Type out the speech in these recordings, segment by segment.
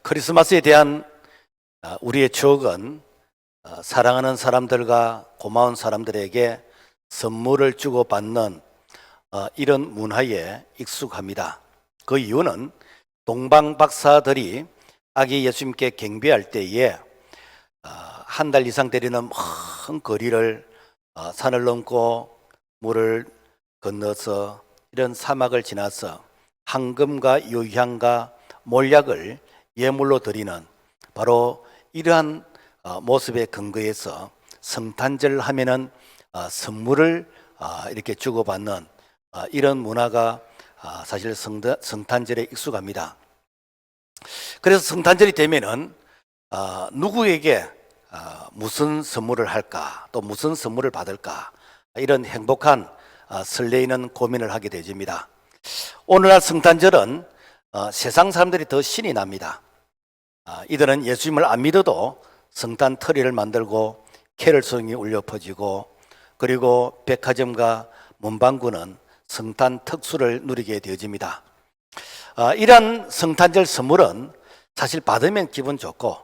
크리스마스에 대한 우리의 추억은 사랑하는 사람들과 고마운 사람들에게 선물을 주고받는 이런 문화에 익숙합니다. 그 이유는 동방 박사들이 아기 예수님께 경배할 때에 한 달 이상 되리는 먼 거리를 산을 넘고 물을 건너서 이런 사막을 지나서 황금과 유향과 몰약을 예물로 드리는 바로 이러한 모습에 근거해서 성탄절 하면은 선물을 이렇게 주고받는 이런 문화가 사실 성탄절에 익숙합니다. 그래서 성탄절이 되면은 누구에게 무슨 선물을 할까, 또 무슨 선물을 받을까, 이런 행복한 설레이는 고민을 하게 되집니다. 오늘날 성탄절은 세상 사람들이 더 신이 납니다. 이들은 예수님을 안 믿어도 성탄 트리를 만들고 캐럴송이 울려 퍼지고, 그리고 백화점과 문방구는 성탄 특수를 누리게 되어집니다. 이러한 성탄절 선물은 사실 받으면 기분 좋고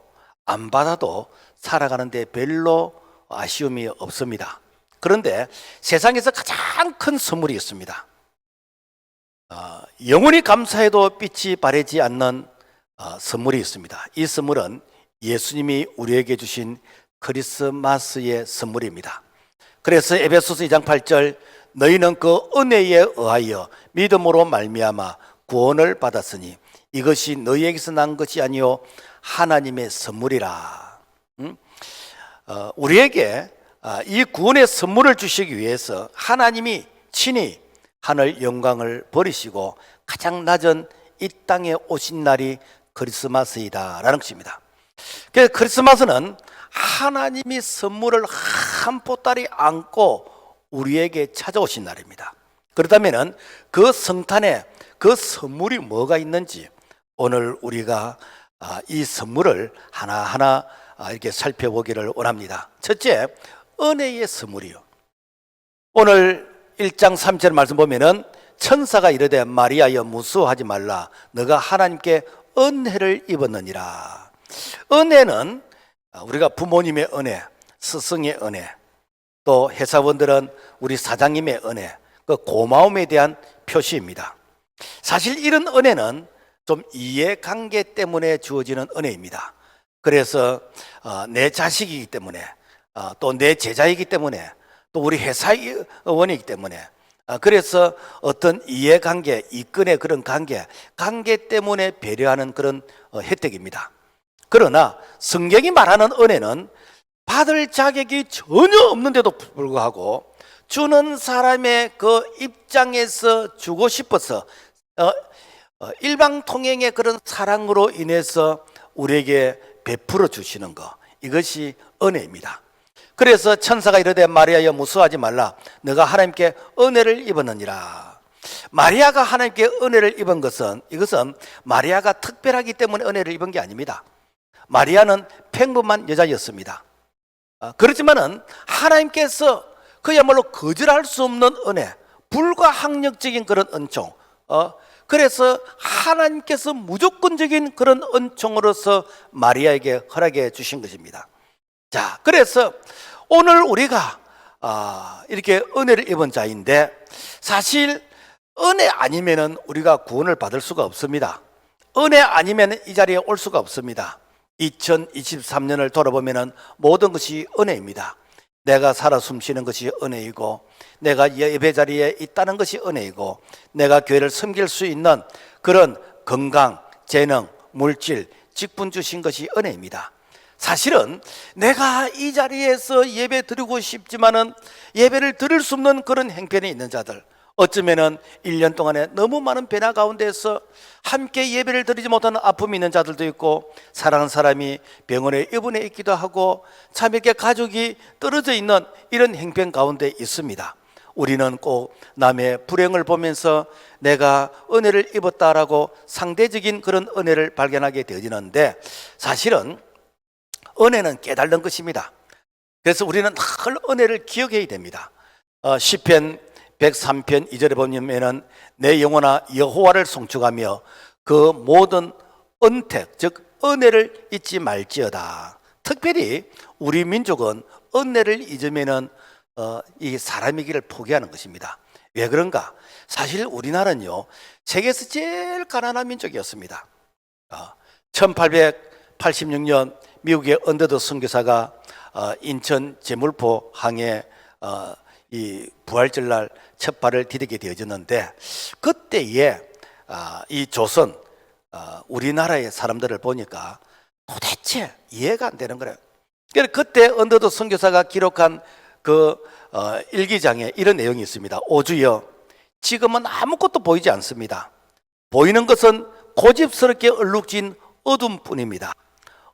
안 받아도 살아가는데 별로 아쉬움이 없습니다. 그런데 세상에서 가장 큰 선물이 있습니다. 영원히 감사해도 빛이 바래지 않는 선물이 있습니다. 이 선물은 예수님이 우리에게 주신 크리스마스의 선물입니다. 그래서 에베소서 2장 8절, 너희는 그 은혜에 의하여 믿음으로 말미암아 구원을 받았으니 이것이 너희에게서 난 것이 아니요 하나님의 선물이라. 우리에게 이 구원의 선물을 주시기 위해서 하나님이 친히 하늘 영광을 버리시고 가장 낮은 이 땅에 오신 날이 크리스마스이다라는 것입니다. 그래서 크리스마스는 하나님이 선물을 한 보따리 안고 우리에게 찾아오신 날입니다. 그렇다면 그 성탄에 그 선물이 뭐가 있는지 오늘 우리가 이 선물을 하나하나 이렇게 살펴보기를 원합니다. 첫째, 은혜의 선물이요. 오늘 1장 3절 말씀 보면은 천사가 이르되 마리아여 무서워하지 말라 너가 하나님께 은혜를 입었느니라. 은혜는 우리가 부모님의 은혜, 스승의 은혜, 또 회사원들은 우리 사장님의 은혜, 그 고마움에 대한 표시입니다. 사실 이런 은혜는 좀 이해관계 때문에 주어지는 은혜입니다. 그래서 내 자식이기 때문에, 또 내 제자이기 때문에, 또 우리 회사원이기 때문에, 그래서 어떤 이해관계, 이권의 그런 관계 때문에 배려하는 그런 혜택입니다. 그러나 성경이 말하는 은혜는 받을 자격이 전혀 없는데도 불구하고 주는 사람의 그 입장에서 주고 싶어서 일방통행의 그런 사랑으로 인해서 우리에게 베풀어 주시는 것, 이것이 은혜입니다. 그래서 천사가 이르되 마리아여 무서워하지 말라 너가 하나님께 은혜를 입었느니라. 마리아가 하나님께 은혜를 입은 것은, 이것은 마리아가 특별하기 때문에 은혜를 입은 게 아닙니다. 마리아는 평범한 여자였습니다. 그렇지만은 하나님께서 그야말로 거절할 수 없는 은혜, 불가항력적인 그런 은총, 그래서 하나님께서 무조건적인 그런 은총으로서 마리아에게 허락해 주신 것입니다. 자, 그래서 오늘 우리가 이렇게 은혜를 입은 자인데, 사실 은혜 아니면은 우리가 구원을 받을 수가 없습니다. 은혜 아니면 이 자리에 올 수가 없습니다. 2023년을 돌아보면은 모든 것이 은혜입니다. 내가 살아 숨쉬는 것이 은혜이고, 내가 예배 자리에 있다는 것이 은혜이고, 내가 교회를 섬길 수 있는 그런 건강, 재능, 물질, 직분 주신 것이 은혜입니다. 사실은 내가 이 자리에서 예배 드리고 싶지만은 예배를 드릴 수 없는 그런 형편이 있는 자들, 어쩌면은 1년 동안에 너무 많은 변화 가운데서 함께 예배를 드리지 못하는 아픔이 있는 자들도 있고, 사랑하는 사람이 병원에 입원해 있기도 하고, 참 이렇게 가족이 떨어져 있는 이런 형편 가운데 있습니다. 우리는 꼭 남의 불행을 보면서 내가 은혜를 입었다라고 상대적인 그런 은혜를 발견하게 되어지는데, 사실은 은혜는 깨달는 것입니다. 그래서 우리는 늘 은혜를 기억해야 됩니다. 시편 103편 2절에 보면은 내 영혼아 여호와를 송축하며 그 모든 은택, 즉 은혜를 잊지 말지어다. 특별히 우리 민족은 은혜를 잊으면은 이 사람의 길을 포기하는 것입니다. 왜 그런가? 사실 우리나라는요, 세계에서 제일 가난한 민족이었습니다. 1886년 미국의 언더드 선교사가 인천 제물포 항에 이 부활절날 첫 발을 디디게 되어졌는데, 그때에 이 조선 우리나라의 사람들을 보니까 도대체 이해가 안 되는 거예요. 그래서 그때 언더드 선교사가 기록한 그 일기장에 이런 내용이 있습니다. 오주여, 지금은 아무것도 보이지 않습니다. 보이는 것은 고집스럽게 얼룩진 어둠뿐입니다.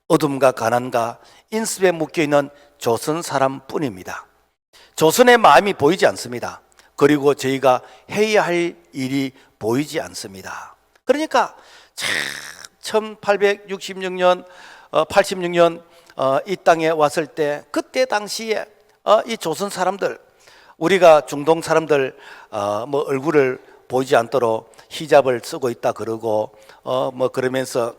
어둠과 가난과 인습에 묶여있는 조선 사람뿐입니다. 조선의 마음이 보이지 않습니다. 그리고 저희가 해야 할 일이 보이지 않습니다. 그러니까 1866년 86년 이 땅에 왔을 때, 그때 당시에 이 조선 사람들, 우리가 중동 사람들 뭐 얼굴을 보이지 않도록 히잡을 쓰고 있다 그러고 뭐 그러면서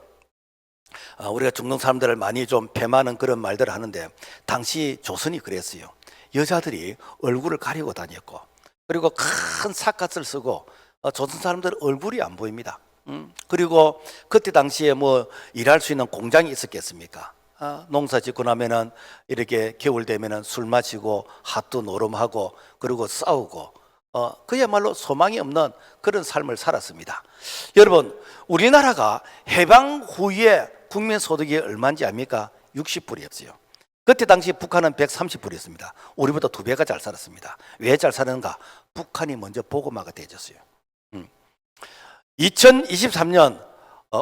우리가 중동 사람들을 많이 좀 폐하는 그런 말들을 하는데, 당시 조선이 그랬어요. 여자들이 얼굴을 가리고 다녔고, 그리고 큰 삿갓을 쓰고 조선 사람들 얼굴이 안 보입니다. 그리고 그때 당시에 뭐 일할 수 있는 공장이 있었겠습니까? 농사 짓고 나면은 이렇게 겨울 되면은 술 마시고 핫도 노름하고 그리고 싸우고 그야말로 소망이 없는 그런 삶을 살았습니다. 여러분, 우리나라가 해방 후에 국민 소득이 얼마인지 압니까? 60불이었어요. 그때 당시 북한은 130불이었습니다. 우리보다 2배가 잘 살았습니다. 왜 잘 사는가? 북한이 먼저 보고마가 되어졌어요. 2023년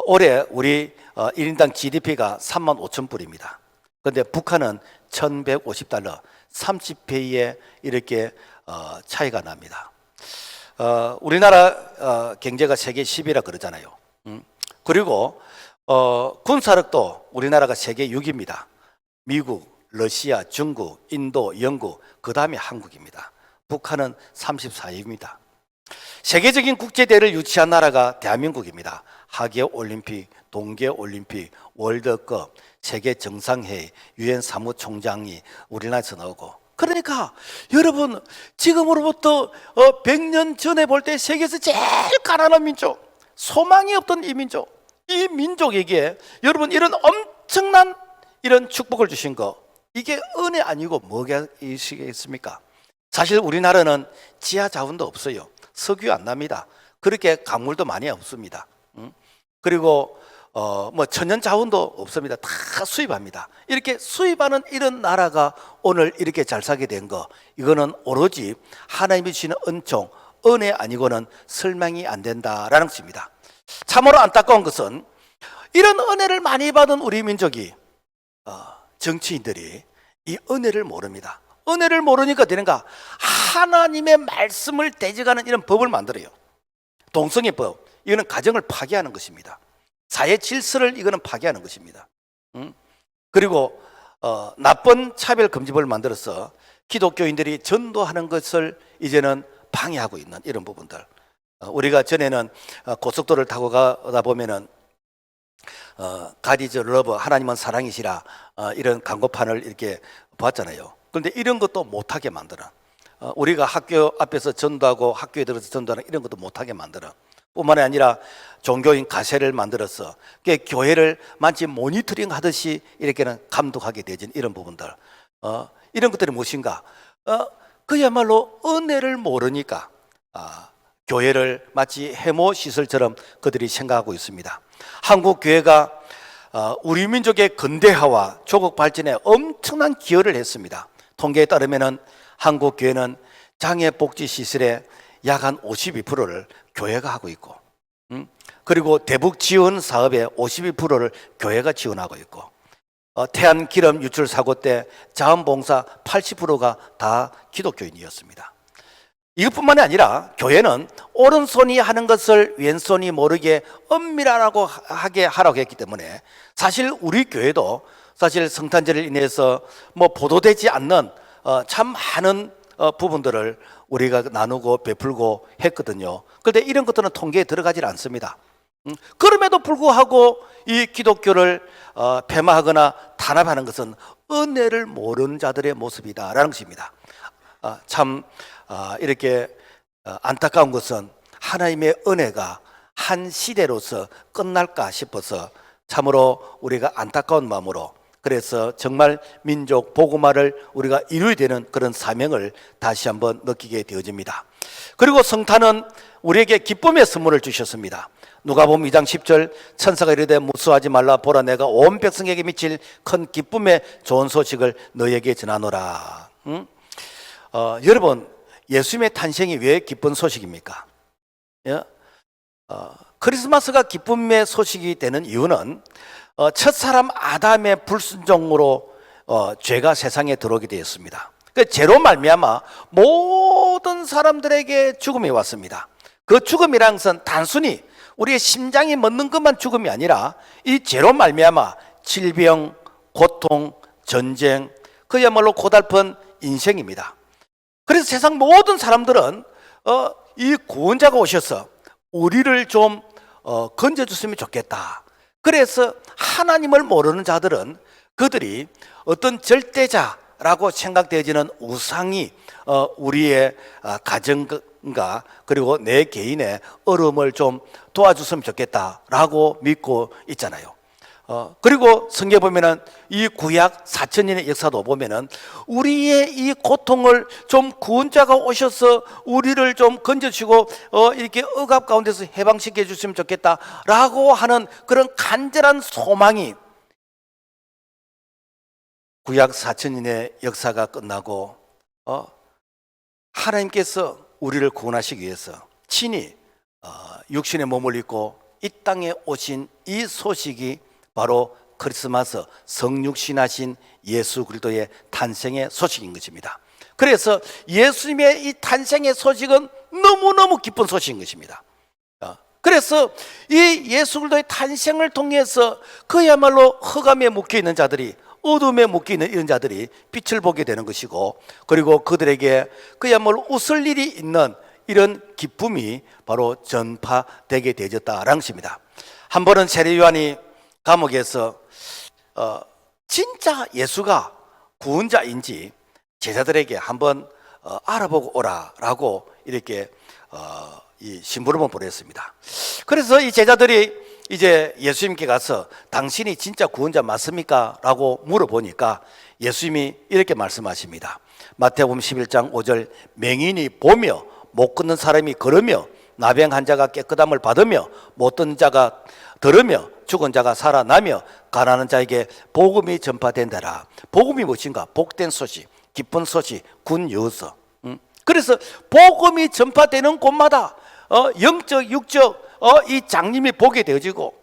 올해 우리 1인당 GDP가 3만 5천 불입니다. 그런데 북한은 1150달러, 30배의 이렇게 차이가 납니다. 우리나라 경제가 세계 10위라 그러잖아요. 그리고 군사력도 우리나라가 세계 6위입니다. 미국, 러시아, 중국, 인도, 영국, 그 다음에 한국입니다. 북한은 34위입니다. 세계적인 국제대회를 유치한 나라가 대한민국입니다. 하계올림픽, 동계올림픽, 월드컵, 세계정상회의, 유엔 사무총장이 우리나라에서 나오고, 그러니까 여러분, 지금으로부터 100년 전에 볼 때 세계에서 제일 가난한 민족, 소망이 없던 이 민족, 이 민족에게 여러분 이런 엄청난 이런 축복을 주신 거, 이게 은혜 아니고 뭐가 있겠습니까? 사실 우리나라는 지하 자원도 없어요. 석유 안 납니다. 그렇게 강물도 많이 없습니다. 그리고 뭐 천연 자원도 없습니다. 다 수입합니다. 이렇게 수입하는 이런 나라가 오늘 이렇게 잘 살게 된 거, 이거는 오로지 하나님이 주시는 은총, 은혜 아니고는 설명이 안 된다라는 것입니다. 참으로 안타까운 것은 이런 은혜를 많이 받은 우리 민족이 정치인들이 이 은혜를 모릅니다. 은혜를 모르니까 되는가? 하나님의 말씀을 대적하는 이런 법을 만들어요. 동성애법, 이거는 가정을 파괴하는 것입니다. 사회 질서를 이거는 파괴하는 것입니다. 그리고 나쁜 차별금지법을 만들어서 기독교인들이 전도하는 것을 이제는 방해하고 있는 이런 부분들. 우리가 전에는 고속도로를 타고 가다 보면은 God is love, 하나님은 사랑이시라, 이런 광고판을 이렇게 봤잖아요. 그런데 이런 것도 못하게 만들어. 우리가 학교 앞에서 전도하고 학교에 들어서 전도하는 이런 것도 못하게 만들어. 뿐만 아니라 종교인 가세를 만들어서 교회를 마치 모니터링 하듯이 이렇게는 감독하게 되진 이런 부분들. 이런 것들이 무엇인가? 그야말로 은혜를 모르니까 교회를 마치 해모 시설처럼 그들이 생각하고 있습니다. 한국 교회가 우리 민족의 근대화와 조국 발전에 엄청난 기여를 했습니다. 통계에 따르면은 한국 교회는 장애 복지 시설의 약 한 52%를 교회가 하고 있고, 그리고 대북 지원 사업의 52%를 교회가 지원하고 있고, 태안 기름 유출 사고 때 자원봉사 80%가 다 기독교인이었습니다. 이것뿐만이 아니라 교회는 오른손이 하는 것을 왼손이 모르게 엄밀하게 하라고 했기 때문에, 사실 우리 교회도 사실 성탄절을 인해서 뭐 보도되지 않는 참 많은 부분들을 우리가 나누고 베풀고 했거든요. 그런데 이런 것들은 통계에 들어가질 않습니다. 그럼에도 불구하고 이 기독교를 폐마하거나 탄압하는 것은 은혜를 모르는 자들의 모습이다라는 것입니다. 참 이렇게 안타까운 것은 하나님의 은혜가 한 시대로서 끝날까 싶어서 참으로 우리가 안타까운 마음으로, 그래서 정말 민족 복음화를 우리가 이루어야 되는 그런 사명을 다시 한번 느끼게 되어집니다. 그리고 성탄은 우리에게 기쁨의 선물을 주셨습니다. 누가복음 2장 10절, 천사가 이르되 무수하지 말라, 보라 내가 온 백성에게 미칠 큰 기쁨의 좋은 소식을 너에게 전하노라. 여러분, 예수님의 탄생이 왜 기쁜 소식입니까? 크리스마스가 기쁨의 소식이 되는 이유는 첫사람 아담의 불순종으로 죄가 세상에 들어오게 되었습니다. 그 죄로 말미암아 모든 사람들에게 죽음이 왔습니다. 그 죽음이란 것은 단순히 우리의 심장이 멎는 것만 죽음이 아니라 이 죄로 말미암아 질병, 고통, 전쟁, 그야말로 고달픈 인생입니다. 그래서 세상 모든 사람들은 이 구원자가 오셔서 우리를 좀 건져줬으면 좋겠다. 그래서 하나님을 모르는 자들은 그들이 어떤 절대자라고 생각되어지는 우상이 우리의 가정과 그리고 내 개인의 어려움을 좀 도와줬으면 좋겠다라고 믿고 있잖아요. 그리고 성경에 보면은 이 구약 4,000년의 역사도 보면은 우리의 이 고통을 좀 구원자가 오셔서 우리를 좀 건져주시고 이렇게 억압 가운데서 해방시켜 주시면 좋겠다라고 하는 그런 간절한 소망이 구약 4,000년의 역사가 끝나고 하나님께서 우리를 구원하시기 위해서 친히 육신의 몸을 입고 이 땅에 오신 이 소식이 바로 크리스마스 성육신하신 예수 그리스도의 탄생의 소식인 것입니다. 그래서 예수님의 이 탄생의 소식은 너무너무 기쁜 소식인 것입니다. 그래서 이 예수 그리스도의 탄생을 통해서 그야말로 흑암에 묶여있는 자들이, 어둠에 묶여있는 이런 자들이 빛을 보게 되는 것이고, 그리고 그들에게 그야말로 웃을 일이 있는 이런 기쁨이 바로 전파되게 되었다라는 것입니다. 한 번은 세례 요한이 감옥에서 진짜 예수가 구원자인지 제자들에게 한번 알아보고 오라라고 이렇게 이 심부름을 보냈습니다. 그래서 이 제자들이 이제 예수님께 가서 당신이 진짜 구원자 맞습니까? 라고 물어보니까 예수님이 이렇게 말씀하십니다. 마태복음 11장 5절, 맹인이 보며 못 걷는 사람이 걸으며 나병 환자가 깨끗함을 받으며 못 듣는 자가 들으며 죽은 자가 살아나며 가난한 자에게 복음이 전파된다라. 복음이 무엇인가? 복된 소식, 기쁜 소식, 굿뉴스. 그래서 복음이 전파되는 곳마다 영적, 육적 이 장님이 보게 되어지고,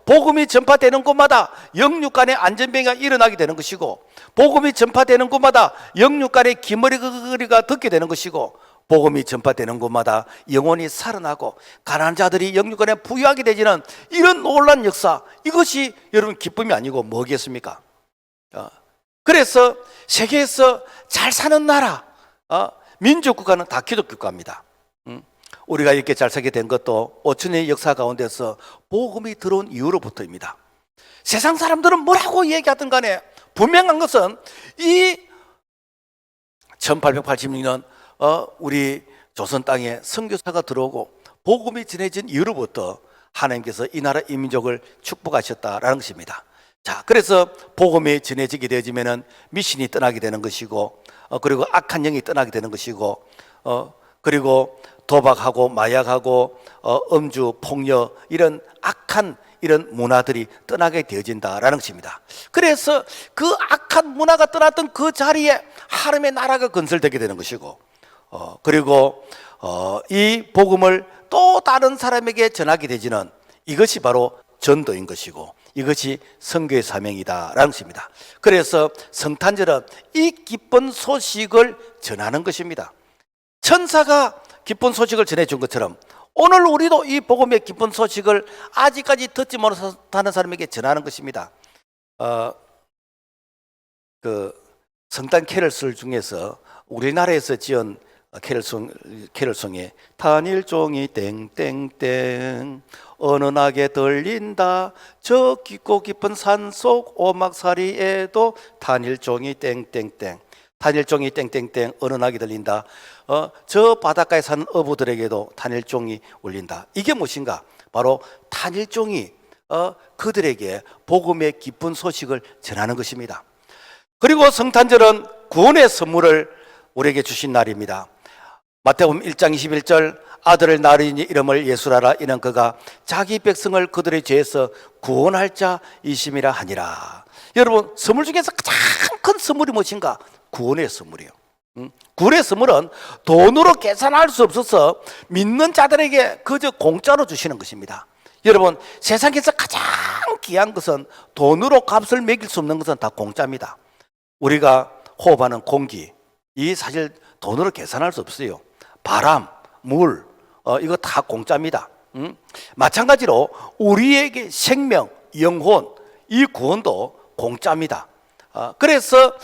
복음이 전파되는 곳마다 영육 간의 안전병이 일어나게 되는 것이고, 복음이 전파되는 곳마다 영육 간의 기머리가 듣게 되는 것이고, 복음이 전파되는 곳마다 영혼이 살아나고 가난한 자들이 영육간에 부유하게 되지는 이런 놀라운 역사, 이것이 여러분 기쁨이 아니고 뭐겠습니까? 그래서 세계에서 잘 사는 나라, 민족 국가는 다 기독교 국가입니다. 우리가 이렇게 잘 살게 된 것도 5천년의 역사 가운데서 복음이 들어온 이후로부터입니다. 세상 사람들은 뭐라고 얘기하든 간에 분명한 것은 이 1886년 우리 조선 땅에 선교사가 들어오고 복음이 전해진 이후로부터 하나님께서 이 나라 이 민족을 축복하셨다라는 것입니다. 자, 그래서 복음이 전해지게 되어지면은 미신이 떠나게 되는 것이고, 그리고 악한 영이 떠나게 되는 것이고, 그리고 도박하고 마약하고 음주, 폭력 이런 악한 이런 문화들이 떠나게 되어진다라는 것입니다. 그래서 그 악한 문화가 떠났던 그 자리에 하나님의 나라가 건설되게 되는 것이고, 그리고 이 복음을 또 다른 사람에게 전하게 되지는 이것이 바로 전도인 것이고, 이것이 선교의 사명이다라는 것입니다. 그래서 성탄절은 이 기쁜 소식을 전하는 것입니다. 천사가 기쁜 소식을 전해준 것처럼 오늘 우리도 이 복음의 기쁜 소식을 아직까지 듣지 못하는 사람에게 전하는 것입니다. 그 성탄 캐럴스 중에서 우리나라에서 지은 캐럴송에 단일종이 땡땡땡 어느 낙에 들린다 저 깊고 깊은 산속 오막사리에도 단일종이 땡땡땡 단일종이 땡땡땡 어느 낙이 들린다 저 바닷가에 사는 어부들에게도 단일종이 울린다. 이게 무엇인가? 바로 단일종이 그들에게 복음의 기쁜 소식을 전하는 것입니다. 그리고 성탄절은 구원의 선물을 우리에게 주신 날입니다. 마태복음 1장 21절 아들을 낳으리니 이름을 예수라라 이는 그가 자기 백성을 그들의 죄에서 구원할 자이심이라 하니라. 여러분, 선물 중에서 가장 큰 선물이 무엇인가? 구원의 선물이에요. 구원의 선물은 돈으로 계산할 수 없어서 믿는 자들에게 그저 공짜로 주시는 것입니다. 여러분, 세상에서 가장 귀한 것은 돈으로 값을 매길 수 없는 것은 다 공짜입니다. 우리가 호흡하는 공기, 이 사실 돈으로 계산할 수 없어요. 바람, 물, 이거 다 공짜입니다. 마찬가지로 우리에게 생명, 영혼, 이 구원도 공짜입니다. 그래서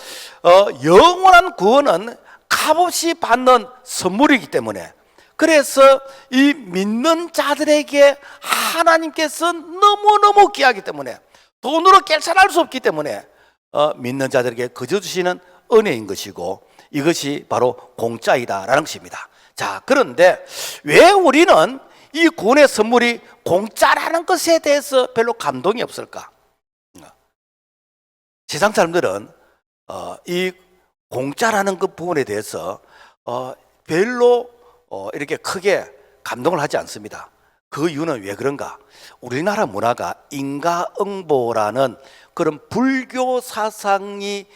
영원한 구원은 값없이 받는 선물이기 때문에, 그래서 이 믿는 자들에게 하나님께서 너무너무 귀하기 때문에, 돈으로 계산할 수 없기 때문에 믿는 자들에게 거저 주시는 은혜인 것이고, 이것이 바로 공짜이다라는 것입니다. 자, 그런데 왜 우리는 이 구원의 선물이 공짜라는 것에 대해서 별로 감동이 없을까? 세상 사람들은 이 공짜라는 그 부분에 대해서 별로 이렇게 크게 감동을 하지 않습니다. 그 이유는 왜 그런가? 우리나라 문화가 인과응보라는 그런 불교 사상이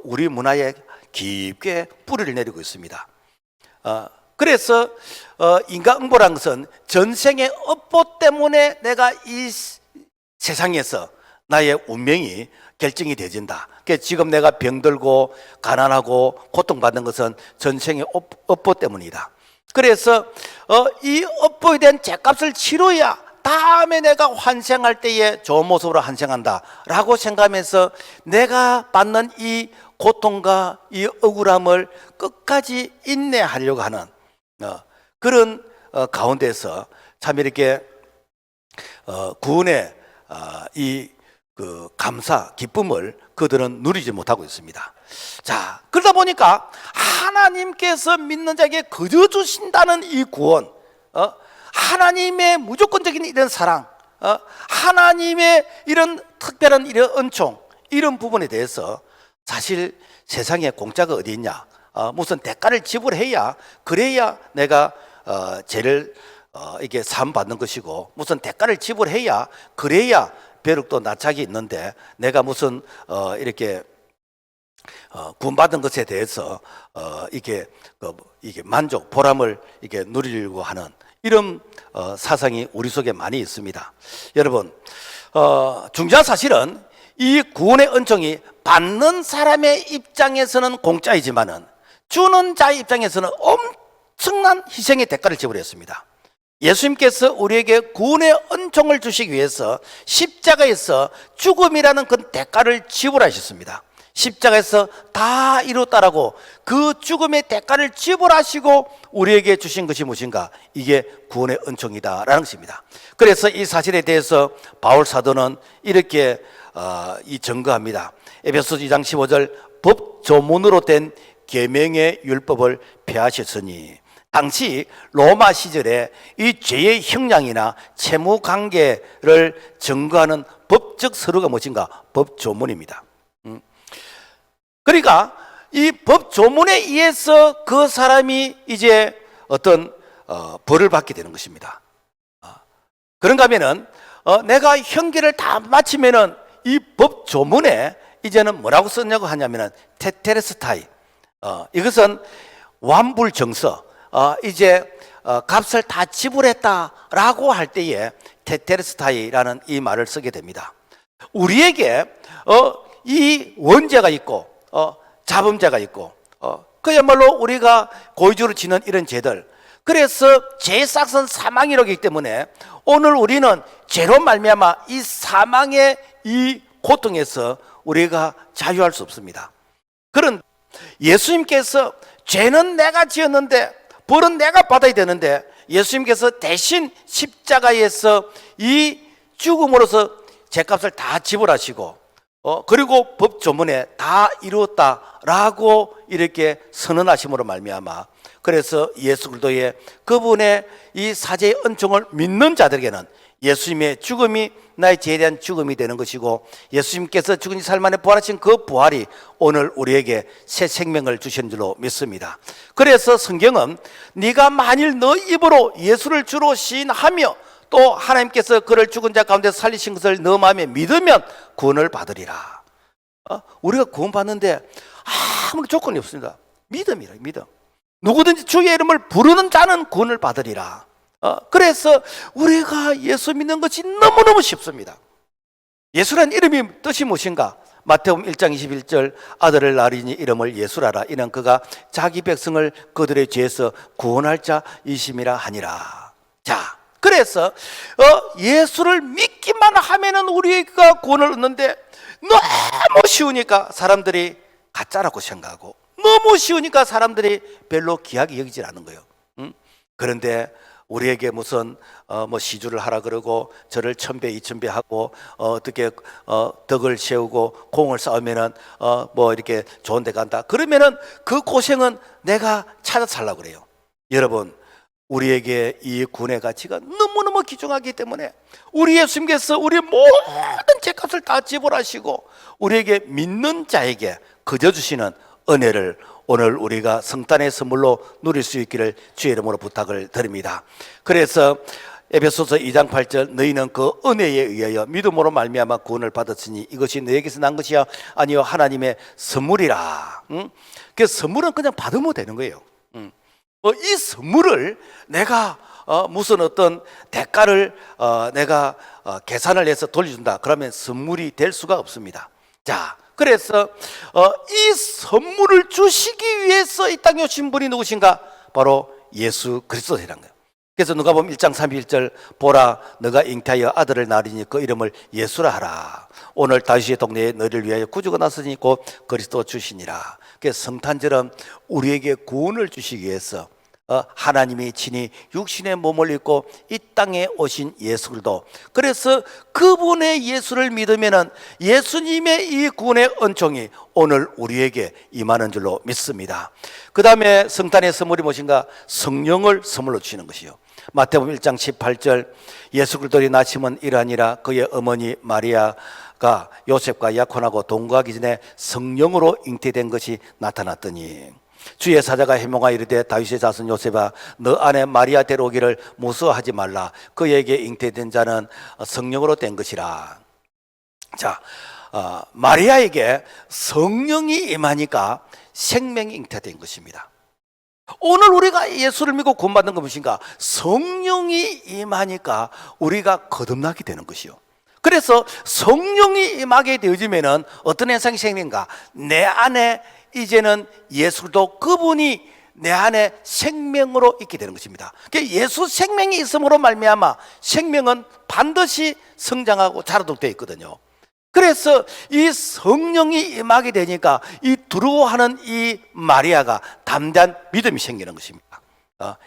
우리 문화에 깊게 뿌리를 내리고 있습니다. 그래서 인과응보라는 것은 전생의 업보 때문에 내가 이 세상에서 나의 운명이 결정이 되어진다. 그러니까 지금 내가 병들고 가난하고 고통받는 것은 전생의 업보 때문이다. 그래서 이 업보에 대한 죄값을 치러야 다음에 내가 환생할 때에 좋은 모습으로 환생한다 라고 생각하면서 내가 받는 이 고통과 이 억울함을 끝까지 인내하려고 하는 그런 가운데서 참 이렇게 구원의 그 감사, 기쁨을 그들은 누리지 못하고 있습니다. 자, 그러다 보니까 하나님께서 믿는 자에게 거저 주신다는 이 구원, 하나님의 무조건적인 이런 사랑, 하나님의 이런 특별한 이런 은총, 이런 부분에 대해서 사실 세상에 공짜가 어디 있냐? 무슨 대가를 지불해야, 그래야 내가 죄를 이게 사함 받는 것이고, 무슨 대가를 지불해야, 그래야 벼룩도 낯짝이 있는데 내가 무슨 이렇게 구원받은 것에 대해서 이게 만족, 보람을 이게 누리려고 하는 이런 사상이 우리 속에 많이 있습니다. 여러분, 중요한 사실은 이 구원의 은총이 받는 사람의 입장에서는 공짜이지만은 주는 자의 입장에서는 엄청난 희생의 대가를 지불했습니다. 예수님께서 우리에게 구원의 은총을 주시기 위해서 십자가에서 죽음이라는 그 대가를 지불하셨습니다. 십자가에서 다 이뤘다라고 그 죽음의 대가를 지불하시고 우리에게 주신 것이 무엇인가? 이게 구원의 은총이다라는 것입니다. 그래서 이 사실에 대해서 바울 사도는 이렇게 증거합니다. 에베소서 2장 15절 법 조문으로 된 계명의 율법을 폐하셨으니, 당시 로마 시절에 이 죄의 형량이나 채무 관계를 증거하는 법적 서류가 무엇인가? 법조문입니다. 그러니까 이 법조문에 의해서 그 사람이 이제 어떤 벌을 받게 되는 것입니다. 그런가 하면은 내가 형기를 다 마치면은 이 법조문에 이제는 뭐라고 썼냐고 하냐면은 테텔레스타이, 이것은 완불정서, 이제 값을 다 지불했다라고 할 때에 테텔레스타이라는 이 말을 쓰게 됩니다. 우리에게 이 원죄가 있고 자범죄가 있고 그야말로 우리가 고의적으로 지는 이런 죄들, 그래서 죄의 싹은 사망이라기 때문에 오늘 우리는 죄로 말미암아 이 사망의 이 고통에서 우리가 자유할 수 없습니다. 그런 예수님께서 죄는 내가 지었는데 벌은 내가 받아야 되는데 예수님께서 대신 십자가에서 이 죽음으로써 죄값을 다 지불하시고 그리고 법 조문에 다 이루었다라고 이렇게 선언하심으로 말미암아 그래서 예수 그리스도의 그분의 이 사죄의 은총을 믿는 자들에게는 예수님의 죽음이 나의 죄에 대한 죽음이 되는 것이고 예수님께서 죽은 지 사흘 만에 부활하신 그 부활이 오늘 우리에게 새 생명을 주신 줄로 믿습니다. 그래서 성경은 네가 만일 너 입으로 예수를 주로 시인하며 또 하나님께서 그를 죽은 자 가운데 살리신 것을 너 마음에 믿으면 구원을 받으리라. 우리가 구원 받는데 아무 조건이 없습니다. 믿음이라 믿음. 누구든지 주의 이름을 부르는 자는 구원을 받으리라. 그래서 우리가 예수 믿는 것이 너무너무 쉽습니다. 예수란 이름이 뜻이 무엇인가? 마태복음 1장 21절 아들을 낳으리니 이름을 예수라라. 이는 그가 자기 백성을 그들의 죄에서 구원할 자이심이라 하니라. 자, 그래서 예수를 믿기만 하면은 우리가 구원을 얻는데 너무 쉬우니까 사람들이 가짜라고 생각하고 너무 쉬우니까 사람들이 별로 귀하게 여기질 않은 거예요. 그런데 우리에게 무슨 뭐 시주를 하라 그러고 저를 1000배 2000배 하고 어떻게 덕을 세우고 공을 쌓으면은 뭐 이렇게 좋은 데 간다 그러면은 그 고생은 내가 찾아 살라고 그래요. 여러분, 우리에게 이 구원의 가치가 너무너무 귀중하기 때문에 우리 예수님께서 우리의 모든 죄값을 다 지불하시고 우리에게 믿는 자에게 거저 주시는 은혜를 오늘 우리가 성탄의 선물로 누릴 수 있기를 주의 이름으로 부탁을 드립니다. 그래서 에베소서 2장 8절 너희는 그 은혜에 의하여 믿음으로 말미암아 구원을 받았으니 이것이 너에게서 난 것이야 아니요 하나님의 선물이라. 그 선물은 그냥 받으면 되는 거예요. 이 선물을 내가 무슨 어떤 대가를 내가 계산을 해서 돌려준다 그러면 선물이 될 수가 없습니다. 자, 그래서 이 선물을 주시기 위해서 이 땅에 오신 분이 누구신가? 바로 예수 그리스도시라는 거예요. 그래서 누가복음 1장 31절 보라 너가 잉태하여 아들을 낳으리니 그 이름을 예수라 하라. 오늘 다윗의 동네에 너를 위하여 구주가 났으니 곧 그리스도 주시니라. 그래서 성탄절은 우리에게 구원을 주시기 위해서 하나님이 친히 육신의 몸을 입고 이 땅에 오신 예수 그리스도. 그래서 그분의 예수를 믿으면은 예수님의 이 구원의 은총이 오늘 우리에게 임하는 줄로 믿습니다. 그 다음에 성탄의 선물이 무엇인가? 성령을 선물로 주시는 것이요. 마태복음 1장 18절 예수 그리스도의 나심은 이러하니라 그의 어머니 마리아가 요셉과 약혼하고 동거하기 전에 성령으로 잉태된 것이 나타났더니 주의 사자가 해몽하여 이르되 다윗의 자손 요셉아 너 아내 마리아 데려오기를 무서워하지 말라 그에게 잉태된 자는 성령으로 된 것이라. 자, 마리아에게 성령이 임하니까 생명이 잉태된 것입니다. 오늘 우리가 예수를 믿고 구원받는 건 무엇인가? 성령이 임하니까 우리가 거듭나게 되는 것이요. 그래서 성령이 임하게 되어지면은 어떤 현상이 생긴가? 내 안에 이제는 예수도 그분이 내 안에 생명으로 있게 되는 것입니다. 예수 생명이 있음으로 말미암아 생명은 반드시 성장하고 자라도록 되어 있거든요. 그래서 이 성령이 임하게 되니까 이 두려워하는 이 마리아가 담대한 믿음이 생기는 것입니다.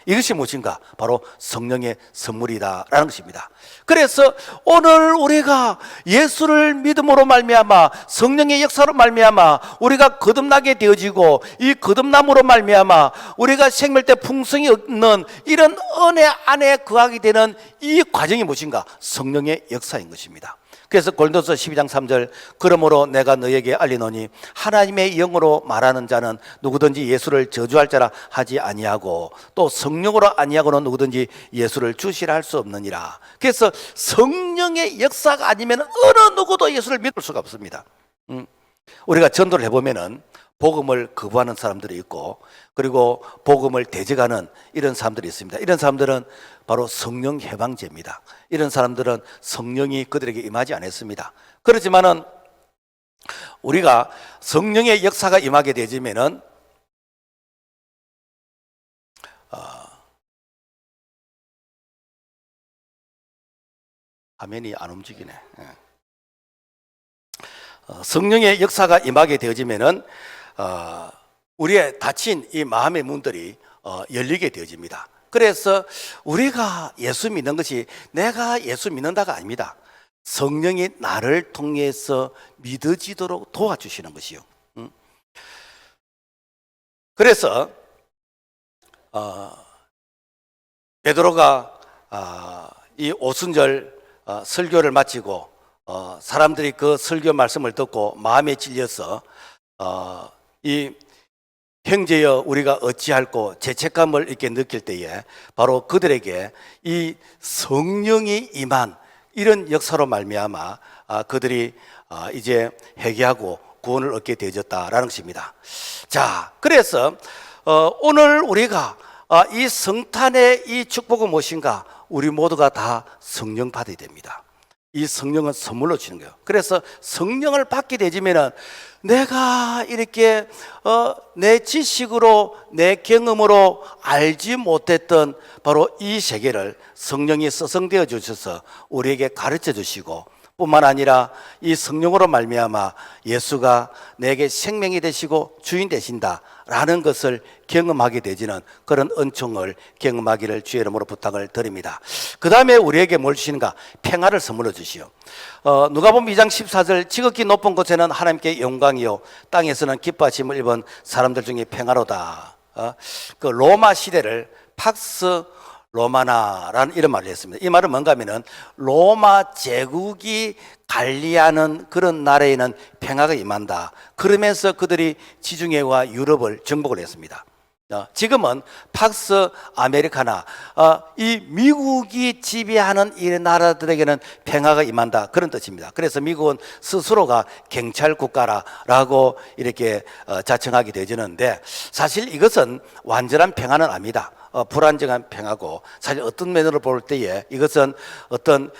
이것이 무엇인가? 바로 성령의 선물이다라는 것입니다. 그래서 오늘 우리가 예수를 믿음으로 말미암아 성령의 역사로 말미암아 우리가 거듭나게 되어지고 이 거듭남으로 말미암아 우리가 생명때 풍성이 얻는 이런 은혜 안에 거하게 되는 이 과정이 무엇인가? 성령의 역사인 것입니다. 그래서 고린도서 12장 3절 그러므로 내가 너에게 알리노니 하나님의 영으로 말하는 자는 누구든지 예수를 저주할 자라 하지 아니하고 또 성령으로 아니하고는 누구든지 예수를 주시라 할 수 없느니라. 그래서 성령의 역사가 아니면 어느 누구도 예수를 믿을 수가 없습니다. 우리가 전도를 해보면은 복음을 거부하는 사람들이 있고 그리고 복음을 대적하는 이런 사람들이 있습니다. 이런 사람들은 바로 성령 해방제입니다. 이런 사람들은 성령이 그들에게 임하지 않았습니다. 그렇지만은 우리가 성령의 역사가 임하게 되지면은 화면이 안 움직이네. 성령의 역사가 임하게 되어지면은 우리의 닫힌 이 마음의 문들이 열리게 되어집니다. 그래서 우리가 예수 믿는 것이 내가 예수 믿는다가 아닙니다. 성령이 나를 통해서 믿어지도록 도와주시는 것이요. 그래서 베드로가 이 오순절 설교를 마치고 사람들이 그 설교 말씀을 듣고 마음에 찔려서 이 형제여 우리가 어찌할꼬 죄책감을 이렇게 느낄 때에 바로 그들에게 이 성령이 임한 이런 역사로 말미암아 그들이 이제 회개하고 구원을 얻게 되어졌다라는 것입니다. 자, 그래서 오늘 우리가 이 성탄의 이 축복은 무엇인가? 우리 모두가 다 성령 받아야 됩니다. 이 성령은 선물로 주는 거예요. 그래서 성령을 받게 되지면은 내가 이렇게 내 지식으로 내 경험으로 알지 못했던 바로 이 세계를 성령이 서성되어 주셔서 우리에게 가르쳐 주시고 뿐만 아니라 이 성령으로 말미암아 예수가 내게 생명이 되시고 주인 되신다라는 것을 경험하게 되지는 그런 은총을 경험하기를 주의 이름으로 부탁을 드립니다. 그 다음에 우리에게 뭘 주시는가? 평화를 선물로 주시오. 누가복음 2장 14절 지극히 높은 곳에는 하나님께 영광이요 땅에서는 기뻐하심을 입은 사람들 중에 평화로다. 그 로마 시대를 팍스 로마나라는 이런 말을 했습니다. 이 말은 뭔가 하면은 로마 제국이 관리하는 그런 나라에는 평화가 임한다. 그러면서 그들이 지중해와 유럽을 정복을 했습니다. 지금은 팍스 아메리카나 이 미국이 지배하는 이 나라들에게는 평화가 임한다 그런 뜻입니다. 그래서 미국은 스스로가 경찰 국가라고 이렇게 자청하게 되지는데 사실 이것은 완전한 평화는 아닙니다. 불안정한 평화고 사실 어떤 면으로 볼 때에 이것은 어떤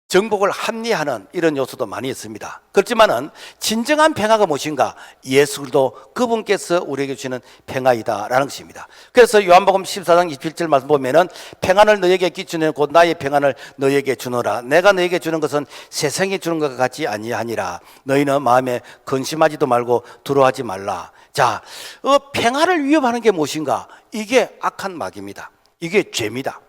정복을 합리하는 이런 요소도 많이 있습니다. 그렇지만은 진정한 평화가 무엇인가? 예수도 그분께서 우리에게 주시는 평화이다라는 것입니다. 그래서 요한복음 14장 27절 말씀 보면은 평안을 너에게 끼치는 곧 나의 평안을 너에게 주노라. 내가 너에게 주는 것은 세상이 주는 것과 같지 아니하니라. 너희는 마음에 근심하지도 말고 두려워하지 말라. 자, 평화를 위협하는 게 무엇인가? 이게 악한 마귀입니다. 이게 죄입니다.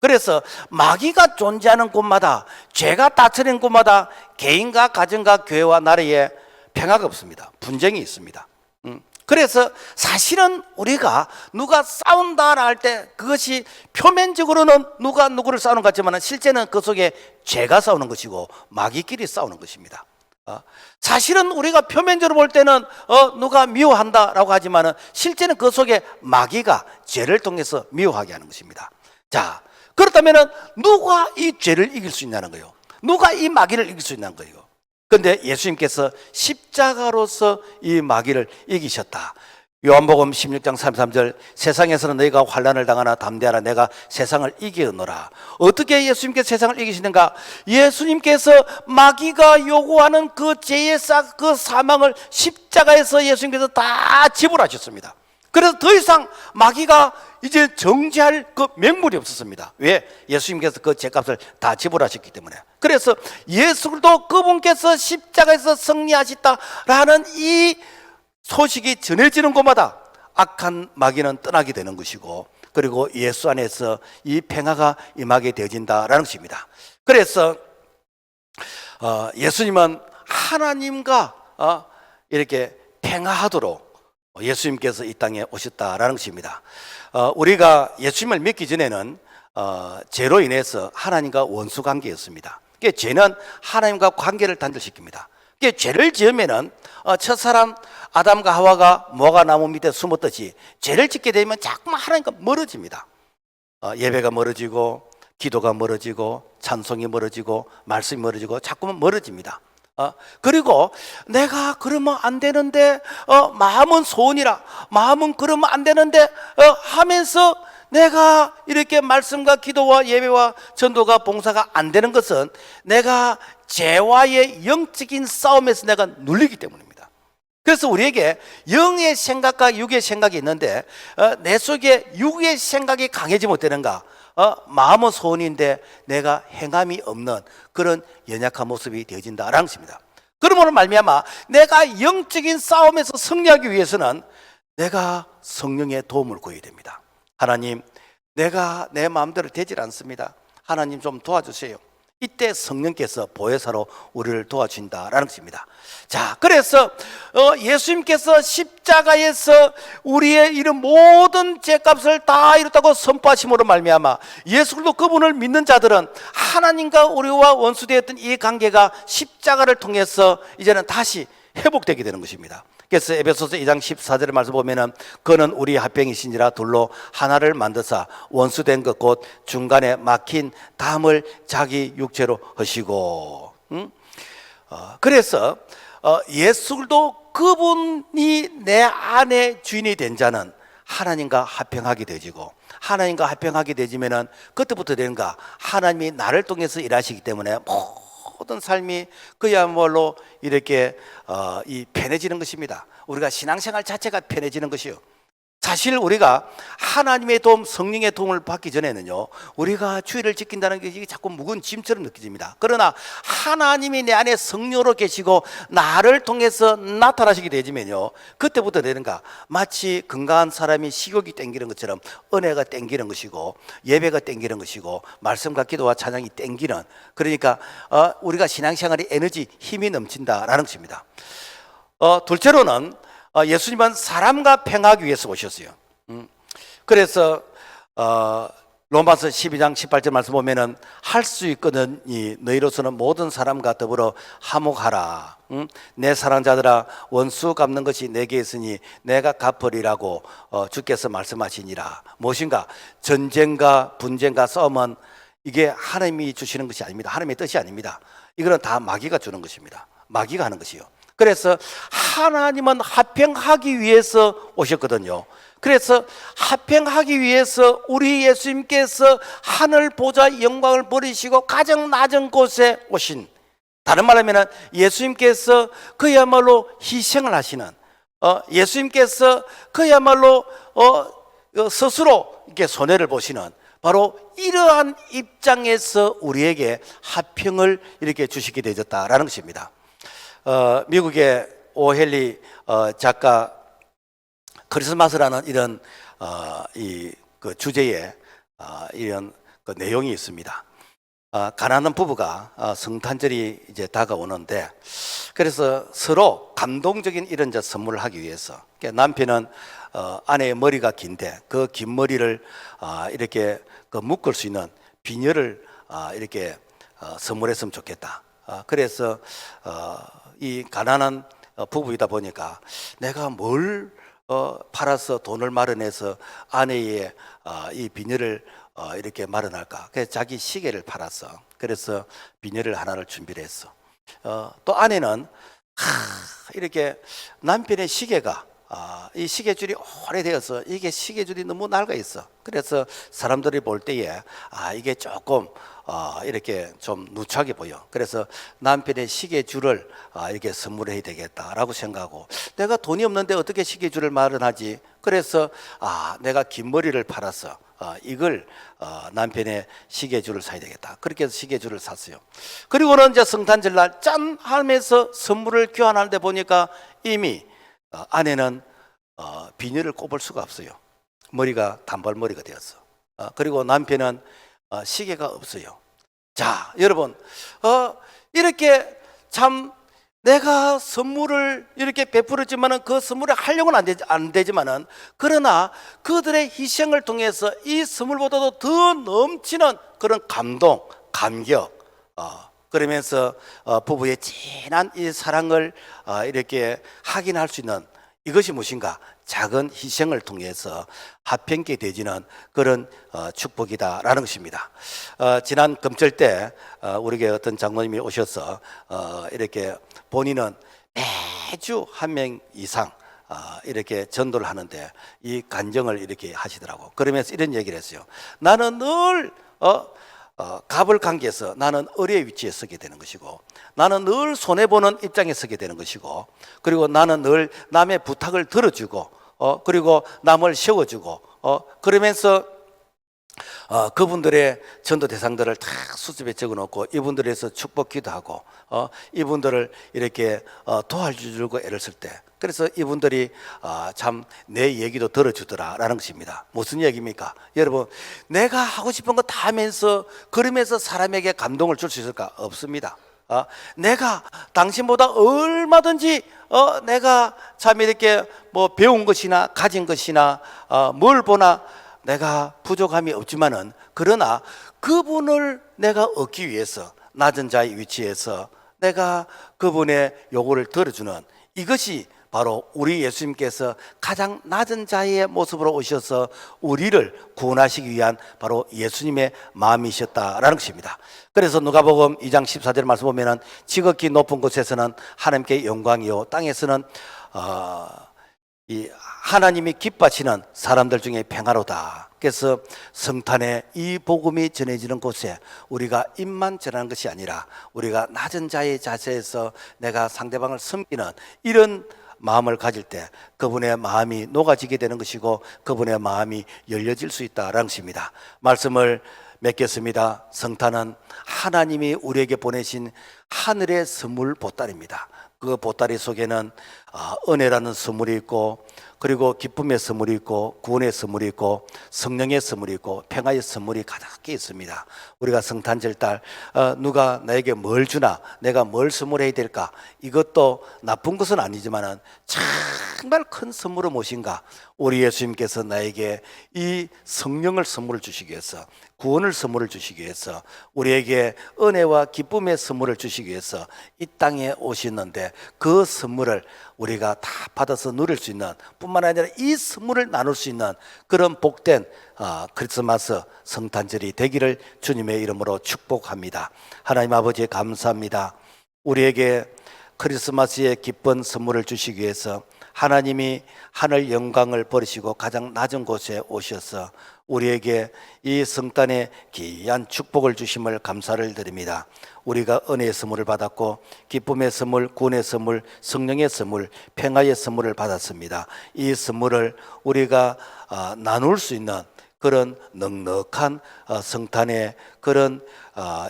그래서 마귀가 존재하는 곳마다 죄가 다스리는 곳마다 개인과 가정과 교회와 나라에 평화가 없습니다. 분쟁이 있습니다. 그래서 사실은 우리가 누가 싸운다라 할 때 그것이 표면적으로는 누가 누구를 싸우는 것 같지만 실제는 그 속에 죄가 싸우는 것이고 마귀끼리 싸우는 것입니다. 사실은 우리가 표면적으로 볼 때는 누가 미워한다라고 하지만 실제는 그 속에 마귀가 죄를 통해서 미워하게 하는 것입니다. 자, 그렇다면 누가 이 죄를 이길 수 있냐는 거예요. 누가 이 마귀를 이길 수 있냐는 거예요. 그런데 예수님께서 십자가로서 이 마귀를 이기셨다. 요한복음 16장 33절 세상에서는 너희가 환난을 당하나 담대하라 내가 세상을 이기었노라. 어떻게 예수님께서 세상을 이기시는가? 예수님께서 마귀가 요구하는 그 죄의 그 사망을 십자가에서 예수님께서 다 지불하셨습니다. 그래서 더 이상 마귀가 이제 정죄할 그 맹물이 없었습니다. 왜? 예수님께서 그 죄값을 다 지불하셨기 때문에. 그래서 예수도 그분께서 십자가에서 승리하셨다라는 이 소식이 전해지는 곳마다 악한 마귀는 떠나게 되는 것이고 그리고 예수 안에서 이 평화가 임하게 되어진다라는 것입니다. 그래서 예수님은 하나님과 이렇게 평화하도록 예수님께서 이 땅에 오셨다라는 것입니다. 우리가 예수님을 믿기 전에는 죄로 인해서 하나님과 원수 관계였습니다. 죄는 하나님과 관계를 단절시킵니다. 죄를 지으면은 첫사람 아담과 하와가 무화과 나무 밑에 숨었듯이 죄를 짓게 되면 자꾸만 하나님과 멀어집니다. 예배가 멀어지고 기도가 멀어지고 찬송이 멀어지고 말씀이 멀어지고 자꾸만 멀어집니다. 그리고 내가 그러면 안 되는데 마음은 소원이라 마음은 그러면 안 되는데 하면서 내가 이렇게 말씀과 기도와 예배와 전도가 봉사가 안 되는 것은 내가 죄와의 영적인 싸움에서 내가 눌리기 때문입니다. 그래서 우리에게 영의 생각과 육의 생각이 있는데 내 속에 육의 생각이 강해지면 어때는가? 마음은 소원인데 내가 행함이 없는 그런 연약한 모습이 되어진다라는 것입니다. 그러므로 말미암아 내가 영적인 싸움에서 승리하기 위해서는 내가 성령의 도움을 구해야 됩니다. 하나님, 내가 내 마음대로 되질 않습니다. 하나님 좀 도와주세요. 이때 성령께서 보혜사로 우리를 도와준다라는 것입니다. 자, 그래서 예수님께서 십자가에서 우리의 이런 모든 죄값을 다 이뤘다고 선포하심으로 말미암아 예수 그리스도 그분을 믿는 자들은 하나님과 우리와 원수되었던 이 관계가 십자가를 통해서 이제는 다시 회복되게 되는 것입니다. 그래서 에베소서 2장 14절의 말씀 보면은 그는 우리 합병이신지라 둘로 하나를 만드사 원수된 것 곧 중간에 막힌 담을 자기 육체로 하시고 그래서 예수 그리스도 그분이 내 안에 주인이 된 자는 하나님과 합병하게 되지고 하나님과 합병하게 되지면은 그때부터 되는가 하나님이 나를 통해서 일하시기 때문에 모든 삶이 그야말로 이렇게 편해지는 것입니다. 우리가 신앙생활 자체가 편해지는 것이요. 사실 우리가 하나님의 도움, 성령의 도움을 받기 전에는요, 우리가 주의를 지킨다는 게 자꾸 무거운 짐처럼 느껴집니다. 그러나 하나님이 내 안에 성령으로 계시고 나를 통해서 나타나시게 되지면요, 그때부터 되는가 마치 건강한 사람이 식욕이 땡기는 것처럼 은혜가 땡기는 것이고 예배가 땡기는 것이고 말씀과 기도와 찬양이 땡기는, 그러니까 우리가 신앙생활의 에너지, 힘이 넘친다라는 것입니다. 둘째로는 예수님은 사람과 평화하기 위해서 오셨어요. 그래서 로마서 12장 18절 말씀 보면은 할 수 있거든이 너희로서는 모든 사람과 더불어 화목하라. 내 사랑자들아 원수 갚는 것이 내게 있으니 내가 갚으리라고 주께서 말씀하시니라. 무엇인가? 전쟁과 분쟁과 싸움은 이게 하나님이 주시는 것이 아닙니다. 하나님의 뜻이 아닙니다. 이거는 다 마귀가 주는 것입니다. 마귀가 하는 것이요. 그래서 하나님은 합평하기 위해서 오셨거든요. 그래서 합평하기 위해서 우리 예수님께서 하늘 보좌 영광을 버리시고 가장 낮은 곳에 오신, 다른 말하면 예수님께서 그야말로 희생을 하시는, 예수님께서 그야말로 스스로 이렇게 손해를 보시는 바로 이러한 입장에서 우리에게 합평을 이렇게 주시게 되었다라는 것입니다. 미국의 오헬리 작가 크리스마스라는 이런 그 주제에 이런 그 내용이 있습니다. 가난한 부부가 성탄절이 이제 다가오는데 그래서 서로 감동적인 이런 선물을 하기 위해서 남편은 아내의 머리가 긴데 그 긴 머리를 이렇게 그 묶을 수 있는 비녀를 이렇게 선물했으면 좋겠다. 그래서 이 가난한 부부이다 보니까 내가 뭘 팔아서 돈을 마련해서 아내의 이 비녀를 이렇게 마련할까? 그래서 자기 시계를 팔았어. 그래서 비녀를 하나를 준비를 했어. 또 아내는 이렇게 남편의 시계가 이 시계줄이 오래되어서 이게 시계줄이 너무 낡아 있어. 그래서 사람들이 볼 때에 이게 조금 이렇게 좀 누추하게 보여. 그래서 남편의 시계줄을 이렇게 선물해야 되겠다라고 생각하고 내가 돈이 없는데 어떻게 시계줄을 마련하지? 그래서 내가 긴 머리를 팔아서 이걸 남편의 시계줄을 사야 되겠다. 그렇게 해서 시계줄을 샀어요. 그리고는 이제 성탄절날 짠 하면서 선물을 교환하는데 보니까 이미 아내는 비녀를 꼽을 수가 없어요. 머리가 단발머리가 되었어. 그리고 남편은 시계가 없어요. 자, 여러분, 이렇게 참 내가 선물을 이렇게 베풀었지만은 그 선물을 하려고는 안 되지만은 그러나 그들의 희생을 통해서 이 선물보다도 더 넘치는 그런 감동, 감격, 그러면서 부부의 진한 이 사랑을 이렇게 확인할 수 있는 이것이 무엇인가? 작은 희생을 통해서 합평케 되지는 그런 축복이다라는 것입니다. 지난 금절 때 우리에게 어떤 장로님이 오셔서 이렇게 본인은 매주 한 명 이상 이렇게 전도를 하는데 이 간증을 이렇게 하시더라고. 그러면서 이런 얘기를 했어요. 나는 늘 갑을 관계에서 나는 을의 위치에 서게 되는 것이고 나는 늘 손해보는 입장에 서게 되는 것이고 그리고 나는 늘 남의 부탁을 들어주고 그리고 남을 세워주고 그러면서 그분들의 전도 대상들을 다 수첩에 적어놓고 이분들에서 축복 기도하고 이분들을 이렇게 도와주려고 애를 쓸 때, 그래서 이분들이 참 내 얘기도 들어주더라라는 것입니다. 무슨 얘기입니까? 여러분, 내가 하고 싶은 거 다 하면서 그러면서 사람에게 감동을 줄 수 있을까? 없습니다. 내가 당신보다 얼마든지 내가 참 이렇게 뭐 배운 것이나 가진 것이나 뭘 보나 내가 부족함이 없지만은, 그러나 그분을 내가 얻기 위해서 낮은 자의 위치에서 내가 그분의 요구를 들어주는, 이것이 바로 우리 예수님께서 가장 낮은 자의 모습으로 오셔서 우리를 구원하시기 위한 바로 예수님의 마음이셨다라는 것입니다. 그래서 누가복음 2장 14절 말씀 보면은 지극히 높은 곳에서는 하나님께 영광이요 땅에서는 이 하나님이 기뻐하시는 사람들 중에 평화로다. 그래서 성탄에 이 복음이 전해지는 곳에 우리가 입만 전하는 것이 아니라 우리가 낮은 자의 자세에서 내가 상대방을 섬기는 이런 마음을 가질 때 그분의 마음이 녹아지게 되는 것이고 그분의 마음이 열려질 수 있다라는 것입니다. 말씀을 맺겠습니다. 성탄은 하나님이 우리에게 보내신 하늘의 선물 보따리입니다. 그 보따리 속에는 은혜라는 선물이 있고, 그리고 기쁨의 선물이 있고, 구원의 선물이 있고, 성령의 선물이 있고, 평화의 선물이 가득히 있습니다. 우리가 성탄절 달 누가 나에게 뭘 주나, 내가 뭘 선물해야 될까, 이것도 나쁜 것은 아니지만은 정말 큰 선물은 무엇인가? 우리 예수님께서 나에게 이 성령을 선물을 주시기 위해서, 구원을 선물을 주시기 위해서, 우리에게 은혜와 기쁨의 선물을 주시기 위해서 이 땅에 오셨는데, 그 선물을 우리가 다 받아서 누릴 수 있는, 뿐만 아니라 이 선물을 나눌 수 있는 그런 복된 크리스마스 성탄절이 되기를 주님의 이름으로 축복합니다. 하나님 아버지 감사합니다. 우리에게 크리스마스의 기쁜 선물을 주시기 위해서 하나님이 하늘 영광을 버리시고 가장 낮은 곳에 오셔서 우리에게 이 성탄의 귀한 축복을 주심을 감사를 드립니다. 우리가 은혜의 선물을 받았고 기쁨의 선물, 구원의 선물, 성령의 선물, 평화의 선물을 받았습니다. 이 선물을 우리가 나눌 수 있는 그런 넉넉한 성탄의 그런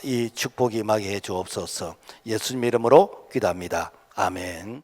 이 축복이 임하게 해 주옵소서. 예수님 이름으로 기도합니다. 아멘.